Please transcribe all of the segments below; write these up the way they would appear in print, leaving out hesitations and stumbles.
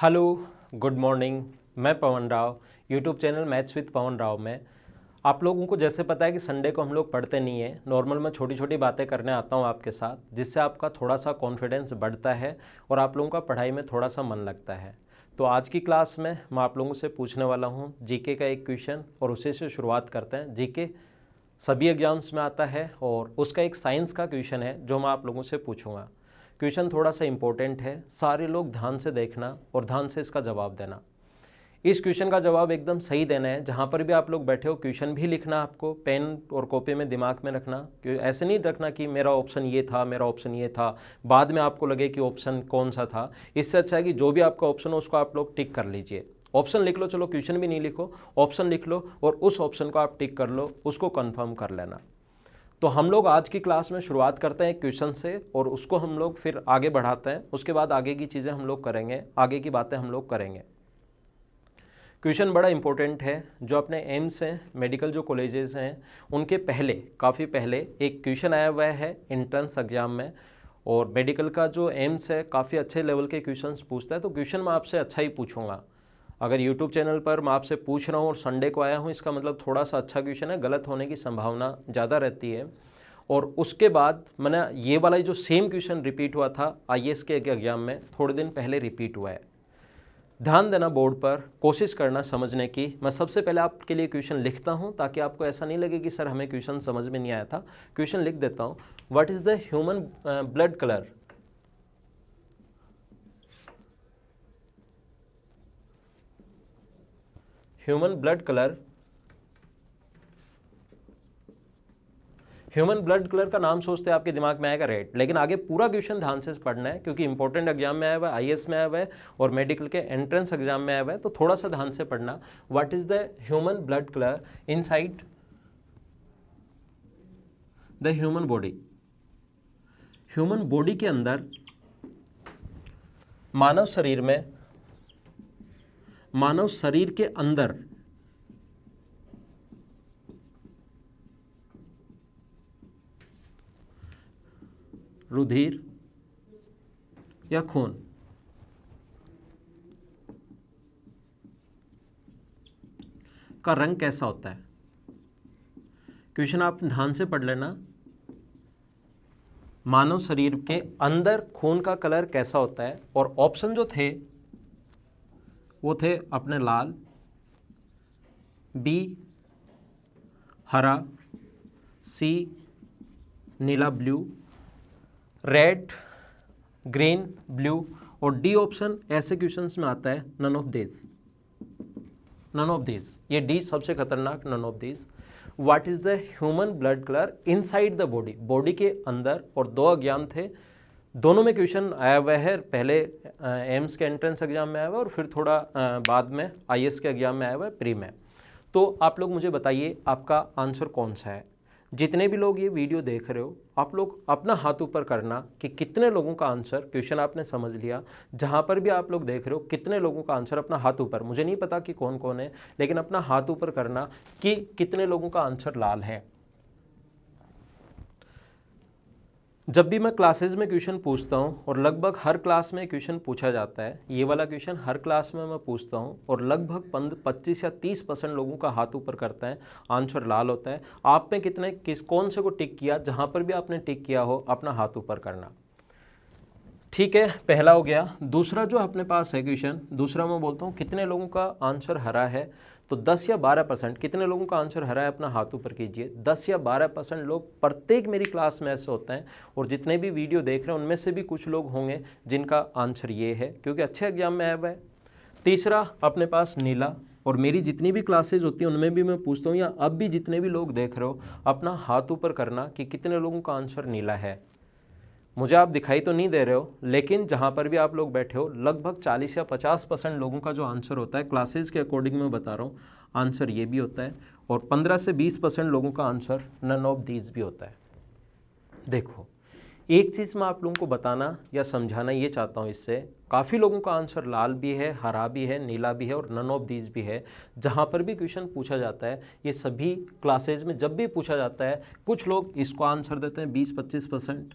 Hello, good morning. मैं Pavan Rao, YouTube channel maths with Pavan Rao में आप लोगों को जैसे पता है कि संडे को हम लोग पढ़ते नहीं है। नॉर्मल मैं छोटी छोटी बातें करने आता हूँ आपके साथ, जिससे आपका थोड़ा सा कॉन्फिडेंस बढ़ता है और आप लोगों का पढ़ाई में थोड़ा सा मन लगता है। तो आज की क्लास में मैं आप लोगों से पूछने वाला हूँ जीके का एक क्वेश्चन, और उसी से शुरुआत करते हैं। जीके सभी एग्जाम्स में आता है और उसका एक साइंस का क्वेश्चन है जो मैं आप लोगों से पूछूंगा। क्वेश्चन थोड़ा सा इंपॉर्टेंट है, सारे लोग ध्यान से देखना और ध्यान से इसका जवाब देना। इस क्वेश्चन का जवाब एकदम सही देना है। जहाँ पर भी आप लोग बैठे हो क्वेश्चन भी लिखना, आपको पेन और कॉपी में दिमाग में रखना। ऐसे नहीं रखना कि मेरा ऑप्शन ये था, मेरा ऑप्शन ये था, बाद में आपको लगे कि ऑप्शन कौन सा था। इससे अच्छा है कि जो भी आपका ऑप्शन हो उसको आप लोग टिक कर लीजिए। ऑप्शन लिख लो, चलो क्वेश्चन भी नहीं लिखो, ऑप्शन लिख लो और उस ऑप्शन को आप टिक कर लो, उसको कंफर्म कर लेना। तो हम लोग आज की क्लास में शुरुआत करते हैं क्वेश्चन से और उसको हम लोग फिर आगे बढ़ाते हैं। उसके बाद आगे की चीज़ें हम लोग करेंगे, आगे की बातें हम लोग करेंगे। क्वेश्चन बड़ा इंपॉर्टेंट है। जो अपने एम्स हैं, मेडिकल जो कॉलेजेस हैं, उनके पहले काफ़ी पहले एक क्वेश्चन आया हुआ है एंट्रेंस एग्जाम में। और मेडिकल का जो एम्स है काफ़ी अच्छे लेवल के क्वेश्चंस पूछता है। तो क्वेश्चन मैं आपसे अच्छा ही पूछूंगा। अगर यूट्यूब चैनल पर मैं आपसे पूछ रहा हूँ और संडे को आया हूँ, इसका मतलब थोड़ा सा अच्छा क्वेश्चन है, गलत होने की संभावना ज़्यादा रहती है। और उसके बाद मैंने ये वाला जो सेम क्वेश्चन रिपीट हुआ था आईएएस के एग्जाम में, थोड़े दिन पहले रिपीट हुआ है। ध्यान देना बोर्ड पर, कोशिश करना समझने की। मैं सबसे पहले आपके लिए क्वेश्चन लिखता हूँ ताकि आपको ऐसा नहीं लगे कि सर हमें क्वेश्चन समझ में नहीं आया था। क्वेश्चन लिख देता हूँ। What is the human blood colour? Human blood colour, human blood colour का नाम सोचते हैं आपके दिमाग में आएगा रेड, लेकिन आगे पूरा क्वेश्चन ध्यान से पढ़ना है क्योंकि इंपॉर्टेंट एग्जाम में आया हुआ है, आईएएस में आया हुआ है और मेडिकल के एंट्रेंस एग्जाम में आया हुआ है। तो थोड़ा सा ध्यान से पढ़ना। What is the human blood colour inside the human body? Human body के अंदर, मानव शरीर में, मानव शरीर के अंदर रुधिर या खून का रंग कैसा होता है? क्वेश्चन आप ध्यान से पढ़ लेना। मानव शरीर के अंदर खून का कलर कैसा होता है? और ऑप्शन जो थे वो थे अपने लाल, बी हरा, सी नीला ब्लू, रेड ग्रीन ब्लू, और डी ऑप्शन ऐसे क्वेश्चंस में आता है none of this, none of this. ये डी सबसे खतरनाक, none of this. What is the human blood colour inside the body? Body के अंदर। और दो एग्जाम थे, दोनों में क्वेश्चन आया हुआ है। पहले एम्स के एंट्रेंस एग्जाम में आया हुआ है और फिर थोड़ा बाद में आईएएस के एग्जाम में आया हुआ है, प्री में। तो आप लोग मुझे बताइए आपका आंसर कौन सा है। जितने भी लोग ये वीडियो देख रहे हो, आप लोग अपना हाथ ऊपर करना कि कितने लोगों का आंसर, क्वेश्चन आपने समझ लिया। जहाँ पर भी आप लोग देख रहे हो, कितने लोगों का आंसर, अपना हाथ ऊपर। मुझे नहीं पता कि कौन कौन है, लेकिन अपना हाथ ऊपर करना कि कितने लोगों का आंसर लाल है। जब भी मैं क्लासेज में क्वेश्चन पूछता हूँ, और लगभग हर क्लास में क्वेश्चन पूछा जाता है, ये वाला क्वेश्चन हर क्लास में मैं पूछता हूँ, और लगभग 25 या 30% लोगों का हाथ ऊपर करता है, आंसर लाल होता है। आप में कितने, कौन से को टिक किया? जहाँ पर भी आपने टिक किया हो अपना हाथ ऊपर करना। ठीक है, पहला हो गया। दूसरा जो अपने पास है क्वेश्चन, दूसरा मैं बोलता हूँ कितने लोगों का आंसर हरा है? तो 10 या 12%। कितने लोगों का आंसर हरा है? अपना हाथ ऊपर कीजिए। 10 या 12% लोग प्रत्येक मेरी क्लास में ऐसे होते हैं, और जितने भी वीडियो देख रहे हैं उनमें से भी कुछ लोग होंगे जिनका आंसर ये है, क्योंकि अच्छे एग्जाम में आया हुआ है। तीसरा अपने पास नीला, और मेरी जितनी भी क्लासेज होती हैं उनमें भी मैं पूछता हूँ, या अब भी जितने भी लोग देख रहे हो अपना हाथ ऊपर करना कि कितने लोगों का आंसर नीला है। मुझे आप दिखाई तो नहीं दे रहे हो, लेकिन जहाँ पर भी आप लोग बैठे हो लगभग 40 या 50% लोगों का जो आंसर होता है, क्लासेस के अकॉर्डिंग मैं बता रहा हूँ, आंसर ये भी होता है। और 15 से 20% लोगों का आंसर नन ऑफ दीज भी होता है। देखो, एक चीज़ मैं आप लोगों को बताना या समझाना ये चाहता हूँ, इससे काफ़ी लोगों का आंसर लाल भी है, हरा भी है, नीला भी है और नन ऑफ दीज भी है। जहाँ पर भी क्वेश्चन पूछा जाता है, ये सभी क्लासेज में जब भी पूछा जाता है, कुछ लोग इसको आंसर देते हैं 20-25%,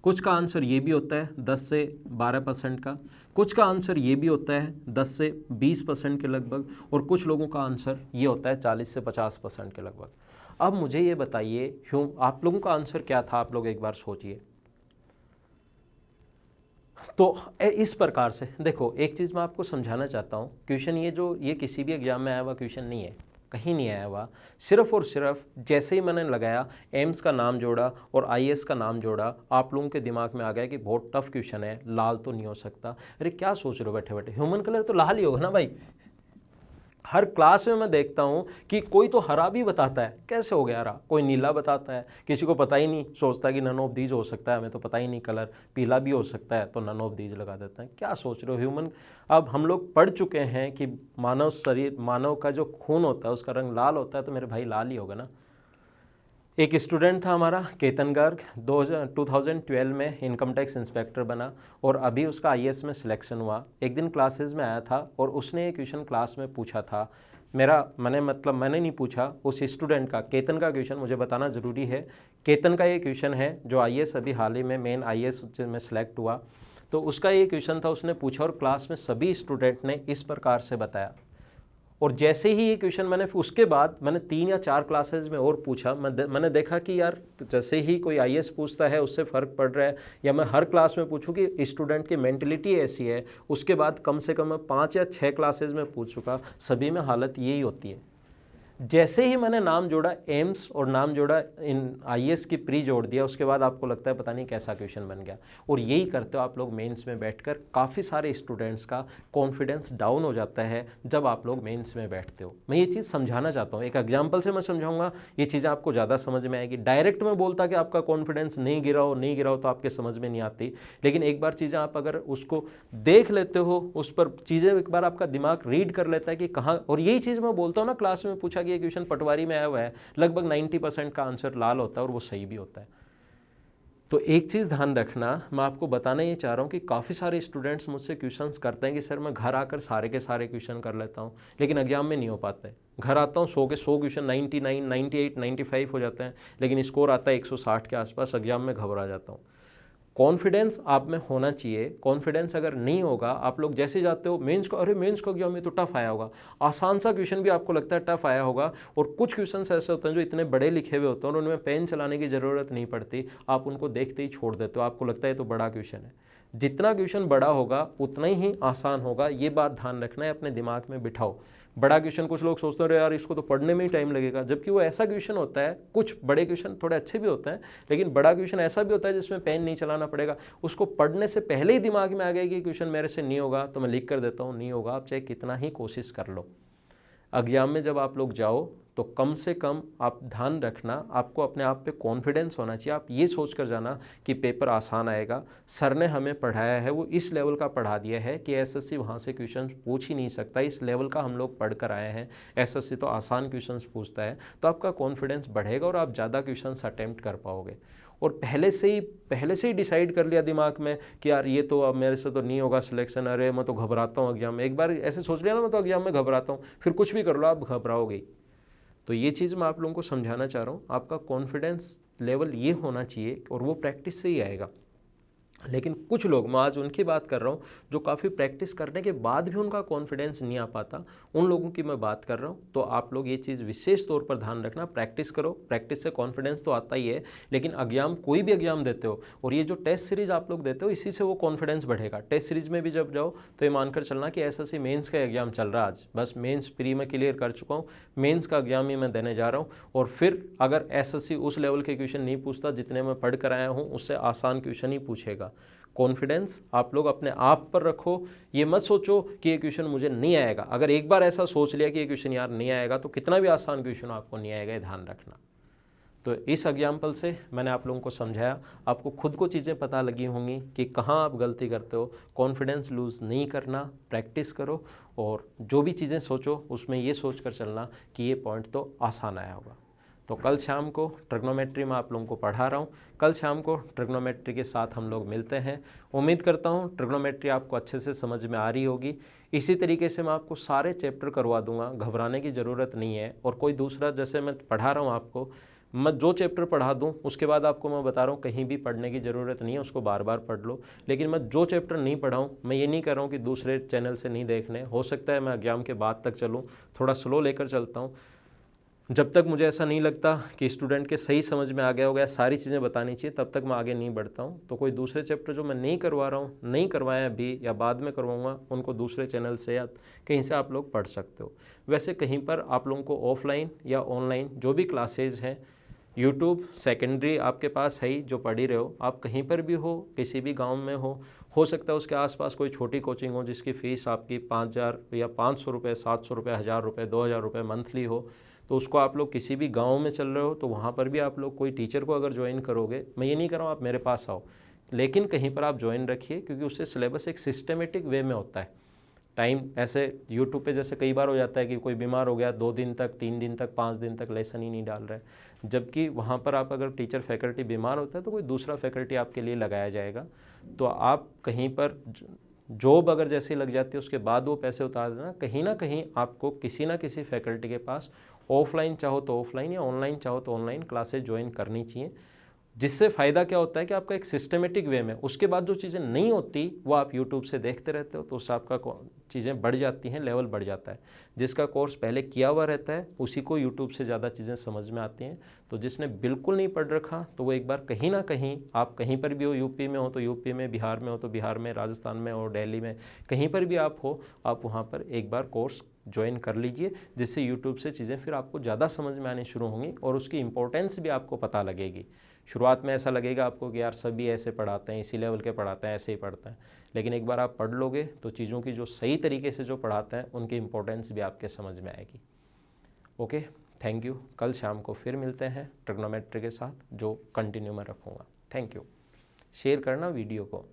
कुछ का आंसर ये भी होता है 10 से 12% का, कुछ का आंसर ये भी होता है 10 से 20% के लगभग, और कुछ लोगों का आंसर ये होता है 40 से 50% के लगभग। अब मुझे ये बताइए आप लोगों का आंसर क्या था, आप लोग एक बार सोचिए। तो इस प्रकार से देखो, एक चीज़ मैं आपको समझाना चाहता हूँ, क्वेश्चन ये किसी भी एग्जाम में आया हुआ क्वेश्चन नहीं है, कहीं नहीं आया हुआ। सिर्फ और सिर्फ जैसे ही मैंने लगाया, एम्स का नाम जोड़ा और आईएएस का नाम जोड़ा, आप लोगों के दिमाग में आ गया कि बहुत टफ क्वेश्चन है, लाल तो नहीं हो सकता। अरे क्या सोच रहे हो बैठे बैठे, ह्यूमन कलर तो लाल ही होगा ना भाई। हर क्लास में मैं देखता हूँ कि कोई तो हरा भी बताता है, कैसे हो गया हरा, कोई नीला बताता है, किसी को पता ही नहीं, सोचता है कि नन ऑफ दीज हो सकता है, हमें तो पता ही नहीं कलर, पीला भी हो सकता है तो नन ऑफ दीज लगा देते हैं। क्या सोच रहे हो ह्यूमन। अब हम लोग पढ़ चुके हैं कि मानव शरीर, मानव का जो खून होता है उसका रंग लाल होता है, तो मेरे भाई लाल ही होगा ना। एक स्टूडेंट था हमारा केतन गर्ग, 2012 में इनकम टैक्स इंस्पेक्टर बना और अभी उसका आईएएस में सिलेक्शन हुआ। एक दिन क्लासेस में आया था और उसने एक क्वेश्चन क्लास में पूछा था, मैंने नहीं पूछा, उस स्टूडेंट का, केतन का क्वेश्चन मुझे बताना ज़रूरी है। केतन का ये क्वेश्चन है जो आईएएस अभी हाल ही में मेन आईएएस में सिलेक्ट हुआ, तो उसका ये क्वेश्चन था, उसने पूछा और क्लास में सभी स्टूडेंट ने इस प्रकार से बताया। और जैसे ही ये क्वेश्चन उसके बाद मैंने 3 या 4 क्लासेज में और पूछा, मैंने देखा कि यार जैसे ही कोई आईएएस पूछता है उससे फ़र्क पड़ रहा है, या मैं हर क्लास में पूछूं कि स्टूडेंट की मेंटलिटी ऐसी है। उसके बाद कम से कम मैं 5 या 6 क्लासेज में पूछ चुका, सभी में हालत यही होती है। जैसे ही मैंने नाम जोड़ा एम्स और नाम जोड़ा इन आईएएस की प्री जोड़ दिया, उसके बाद आपको लगता है पता नहीं कैसा क्वेश्चन बन गया। और यही करते हो आप लोग मेंस में बैठकर। काफ़ी सारे स्टूडेंट्स का कॉन्फिडेंस डाउन हो जाता है जब आप लोग मेंस में बैठते हो। मैं ये चीज़ समझाना चाहता हूँ, एक एग्जाम्पल से मैं समझाऊंगा, ये चीज़ें आपको ज़्यादा समझ में आएगी। डायरेक्ट में बोलता कि आपका कॉन्फिडेंस नहीं गिरा हो तो आपके समझ में नहीं आती, लेकिन एक बार चीज़ें आप अगर उसको देख लेते हो, उस पर चीज़ें एक बार आपका दिमाग रीड कर लेता है कि कहाँ। और यही चीज़ मैं बोलता हूँ ना, क्लास में पूछा कि ये क्वेश्चन पटवारी में आया हुआ है, लगभग 90% का आंसर लाल होता है और वो सही भी होता है। तो एक चीज़ ध्यान रखना, मैं आपको बताना ये चाह रहा हूँ कि काफ़ी सारे स्टूडेंट्स मुझसे क्वेश्चंस करते हैं कि सर मैं घर आकर सारे के सारे क्वेश्चन कर लेता हूँ, लेकिन एग्जाम में नहीं हो पाते। घर आता हूँ 100 के 100 क्वेश्चन 99, 98, 95 हो जाते हैं, लेकिन स्कोर आता है 160 के आसपास, एग्जाम में घबरा जाता हूँ। कॉन्फिडेंस आप में होना चाहिए। कॉन्फिडेंस अगर नहीं होगा, आप लोग जैसे जाते हो मेंस को, अरे मेंस को एग्जाम में तो टफ आया होगा, आसान सा क्वेश्चन भी आपको लगता है टफ आया होगा, और कुछ क्वेश्चन ऐसे होते हैं जो इतने बड़े लिखे हुए होते हैं और उनमें पेन चलाने की ज़रूरत नहीं पड़ती, आप उनको देखते ही छोड़ देते हो, आपको लगता है तो बड़ा क्वेश्चन है। जितना क्वेश्चन बड़ा होगा उतना ही आसान होगा, ये बात ध्यान रखना है, अपने दिमाग में बिठाओ। बड़ा क्वेश्चन कुछ लोग सोचते हैं यार इसको तो पढ़ने में ही टाइम लगेगा, जबकि वो ऐसा क्वेश्चन होता है, कुछ बड़े क्वेश्चन थोड़े अच्छे भी होते हैं, लेकिन बड़ा क्वेश्चन ऐसा भी होता है जिसमें पेन नहीं चलाना पड़ेगा। उसको पढ़ने से पहले ही दिमाग में आ गया कि क्वेश्चन मेरे से नहीं होगा, तो मैं लिख कर देता हूँ, नहीं होगा, आप चाहे कितना ही कोशिश कर लो। एग्जाम में जब आप लोग जाओ तो कम से कम आप ध्यान रखना, आपको अपने आप पे कॉन्फिडेंस होना चाहिए। आप ये सोच कर जाना कि पेपर आसान आएगा, सर ने हमें पढ़ाया है, वो इस लेवल का पढ़ा दिया है कि एसएससी वहाँ से क्वेश्चन पूछ ही नहीं सकता, इस लेवल का हम लोग पढ़ कर आए हैं, एसएससी तो आसान क्वेश्चन पूछता है। तो आपका कॉन्फिडेंस बढ़ेगा और आप ज़्यादा क्वेश्चन अटैम्प्ट कर पाओगे। और पहले से ही डिसाइड कर लिया दिमाग में कि यार ये तो अब मेरे से तो नहीं होगा सिलेक्शन, अरे मैं तो घबराता हूँ एग्जाम में। एक बार ऐसे सोच लिया ना मैं तो एग्जाम में घबराता हूँ, फिर कुछ भी कर लो आप घबराओगे। तो ये चीज़ मैं आप लोगों को समझाना चाह रहा हूँ, आपका कॉन्फिडेंस लेवल ये होना चाहिए और वो प्रैक्टिस से ही आएगा। लेकिन कुछ लोग, मैं आज उनकी बात कर रहा हूँ जो काफ़ी प्रैक्टिस करने के बाद भी उनका कॉन्फिडेंस नहीं आ पाता, उन लोगों की मैं बात कर रहा हूँ। तो आप लोग ये चीज़ विशेष तौर पर ध्यान रखना, प्रैक्टिस करो। प्रैक्टिस से कॉन्फिडेंस तो आता ही है, लेकिन एग्जाम कोई भी एग्जाम देते हो और ये जो टेस्ट सीरीज़ आप लोग देते हो, इसी से वो कॉन्फिडेंस बढ़ेगा। टेस्ट सीरीज़ में भी जब जाओ तो ये मानकर चलना कि एसएससी मेंस का एग्जाम चल रहा है, आज बस मेंस प्री में क्लियर कर चुका हूँ, मेंस का एग्जाम ही मैं देने जा रहा हूँ। और फिर अगर एसएससी उस लेवल के क्वेश्चन नहीं पूछता जितने मैं पढ़ कर आया हूँ, उससे आसान क्वेश्चन ही पूछेगा। कॉन्फिडेंस आप लोग अपने आप पर रखो, ये मत सोचो कि ये क्वेश्चन मुझे नहीं आएगा। अगर एक बार ऐसा सोच लिया कि ये क्वेश्चन यार नहीं आएगा, तो कितना भी आसान क्वेश्चन आपको नहीं आएगा, ये ध्यान रखना। तो इस एग्जाम्पल से मैंने आप लोगों को समझाया, आपको खुद को चीज़ें पता लगी होंगी कि कहाँ आप गलती करते हो। कॉन्फिडेंस लूज़ नहीं करना, प्रैक्टिस करो, और जो भी चीज़ें सोचो उसमें ये सोच कर चलना कि ये पॉइंट तो आसान आया होगा। तो कल शाम को ट्रिग्नोमेट्री में आप लोगों को पढ़ा रहा हूँ, कल शाम को ट्रिग्नोमेट्री के साथ हम लोग मिलते हैं। उम्मीद करता हूँ ट्रिग्नोमेट्री आपको अच्छे से समझ में आ रही होगी। इसी तरीके से मैं आपको सारे चैप्टर करवा दूंगा, घबराने की ज़रूरत नहीं है। और कोई दूसरा, जैसे मैं पढ़ा रहा हूँ आपको, मैं जो चैप्टर पढ़ा दूं उसके बाद आपको मैं बता रहा हूँ कहीं भी पढ़ने की ज़रूरत नहीं है, उसको बार बार पढ़ लो। लेकिन मैं जो चैप्टर नहीं पढ़ाऊँ, मैं ये नहीं कर रहा हूँ कि दूसरे चैनल से नहीं देखने, हो सकता है मैं एग्जाम के बाद तक चलूँ, थोड़ा स्लो लेकर चलता हूँ। जब तक मुझे ऐसा नहीं लगता कि स्टूडेंट के सही समझ में आ गया होगा, सारी चीज़ें बतानी चाहिए, तब तक मैं आगे नहीं बढ़ता हूँ। तो कोई दूसरे चैप्टर जो मैं नहीं करवा रहा हूँ, नहीं करवाया अभी या बाद में करवाऊँगा, उनको दूसरे चैनल से या कहीं से आप लोग पढ़ सकते हो। वैसे कहीं पर आप लोगों को ऑफलाइन या ऑनलाइन जो भी क्लासेज हैं, यूट्यूब सेकेंडरी आपके पास है ही, जो पढ़ ही रहे हो, आप कहीं पर भी हो, किसी भी गांव में हो सकता है उसके आसपास कोई छोटी कोचिंग हो जिसकी फ़ीस आपकी 5,000 या 500 रुपये, 700 रुपये, 1,000 रुपये, 2,000 रुपये मंथली हो, तो उसको आप लोग किसी भी गांव में चल रहे हो तो वहाँ पर भी आप लोग कोई टीचर को अगर ज्वाइन करोगे, मैं ये नहीं कर रहा हूँ आप मेरे पास आओ, लेकिन कहीं पर आप ज्वाइन रखिए, क्योंकि उससे सिलेबस एक सिस्टमेटिक वे में होता है। टाइम ऐसे यूट्यूब पे जैसे कई बार हो जाता है कि कोई बीमार हो गया, 2 दिन तक, 3 दिन तक, 5 दिन तक लेसन ही नहीं डाल रहे, जबकि वहाँ पर आप अगर टीचर फैकल्टी बीमार होता है तो कोई दूसरा फैकल्टी आपके लिए लगाया जाएगा। तो आप कहीं पर जॉब अगर जैसी लग जाती है उसके बाद वो पैसे उतार देना, कहीं ना कहीं आपको किसी ना किसी फैकल्टी के पास ऑफलाइन चाहो तो ऑफलाइन या ऑनलाइन चाहो तो ऑनलाइन क्लासेज ज्वाइन करनी चाहिए। जिससे फ़ायदा क्या होता है कि आपका एक सिस्टमेटिक वे में उसके बाद जो चीज़ें नहीं होती वो आप यूट्यूब से देखते रहते हो, तो उससे आपका चीज़ें बढ़ जाती हैं, लेवल बढ़ जाता है। जिसका कोर्स पहले किया हुआ रहता है उसी को यूट्यूब से ज़्यादा चीज़ें समझ में आती हैं। तो जिसने बिल्कुल नहीं पढ़ रखा तो वो एक बार कहीं ना कहीं, आप कहीं पर भी हो, यूपी में हो तो यूपी में, बिहार में हो तो बिहार में, राजस्थान में हो, दिल्ली में, कहीं पर भी आप हो, आप वहाँ पर एक बार कोर्स ज्वाइन कर लीजिए, जिससे यूट्यूब से चीज़ें फिर आपको ज़्यादा समझ में आनी शुरू होंगी और उसकी इंपॉर्टेंस भी आपको पता लगेगी। शुरुआत में ऐसा लगेगा आपको कि यार सभी ऐसे पढ़ाते हैं, इसी लेवल के पढ़ाते हैं, ऐसे ही पढ़ते हैं, लेकिन एक बार आप पढ़ लोगे तो चीज़ों की जो सही तरीके से जो पढ़ाते हैं उनकी इंपॉर्टेंस भी आपके समझ में आएगी। Okay, thank you. कल शाम को फिर मिलते हैं ट्रिग्नोमेट्री के साथ, जो कंटिन्यू में रखूँगा। Thank you. शेयर करना वीडियो को।